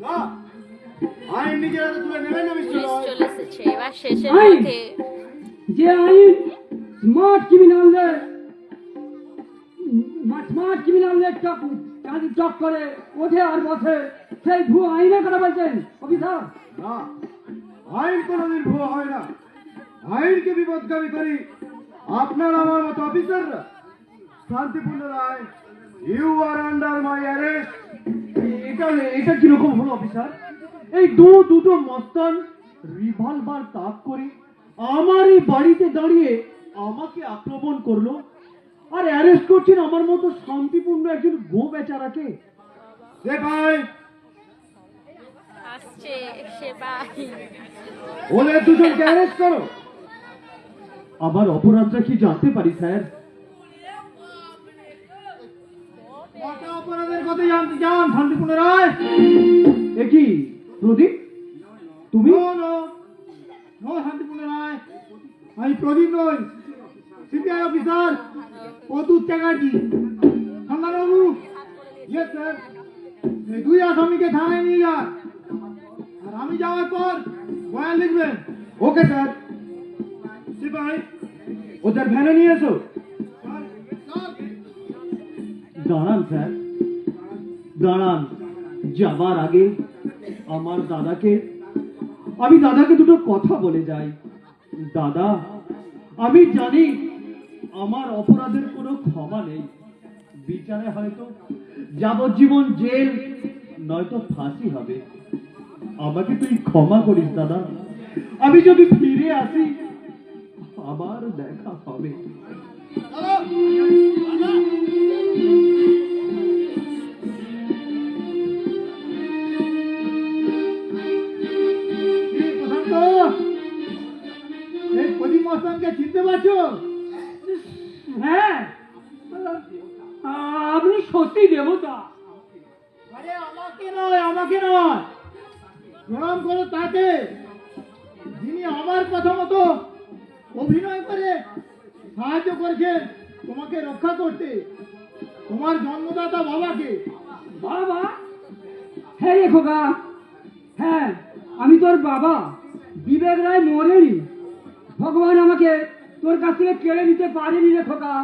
না আইন নিজের হাতে তুলে নেবেন না মিস্টার পুলিশ রয়। চলে এসেছে, এবার শেষের আইন! পথে। যে আইন স্মার্ট ক্রিমিনালদের চক করে ওঠে আর বসে, সেই ভুয়ো আইনের কথা বলছেন অফিসার? না, আইন কোনোদিন ভুয়া হয় না। আইনকে বিপদগামী করি আপনার আমার মতো অফিসাররা। Shantipurna Roy, you are under my arrest. এটা এটা কিরকম হলো অফিসার? এই দুটো মস্তান রিভলভার তাক করে আমারই বাড়িতে দাঁড়িয়ে আমাকে আক্রমণ করলো, আর অ্যারেস্ট করছেন আমার মতো শান্তিপূর্ণ একজন গো বেচারাকে। সে ভাই, আসছে সেবাই। ওদের দুজনকে অ্যারেস্ট করো। আমার অপরাধটা কি জানতে পারি স্যার? কটা অপরাধের কথা জানতে চান শান্তিপূর্ণ রায়? এ কি প্রদীপ, তুমি? নো শান্তিপূর্ণ রায়, আমি প্রদীপ নই, সিবিআই অফিসার প্রদ্যুৎ চ্যাটার্জি। বাবু, ইয়েস স্যার, এই দুই আসামিকে থানায় নিয়ে যান, আর আমি যাওয়ার পর বয়ান লিখবেন। Okay sir. সিপাহি, ওদের ভ্যানে নিয়ে এসো। দাঁড়ান স্যার, দাঁড়ান। যাবার আগে আমি দাদাকে দুটো কথা বলে যাই। দাদা, আমি জানি আমার অপরাধের কোনো ক্ষমা নেই। বিচারে হয়তো যাবজ্জীবন জেল নয়তো ফাঁসি হবে। আমাকে তুই ক্ষমা করিস দাদা। আমি যদি ফিরে আসি আবার দেখা হবে। এই প্রদীপ মস্তানকে চিনতে পারছো? হ্যাঁ, আপনি সত্যি দেবতা। আরে আমাকে নয়, প্রণাম করো তাকে, যিনি আমার কথা মতো অভিনয় করে সাহায্য করেছেন তোমাকে রক্ষা করতে, তোমার জন্মদাতা বাবাকে। বাবা? হ্যাঁ রে খোকা, হ্যাঁ আমি তোর বাবা। বিবেক রায় মরেনি, ভগবান আমাকে তোর কাছ থেকে কেড়ে নিতে পারেনি রে খোকা।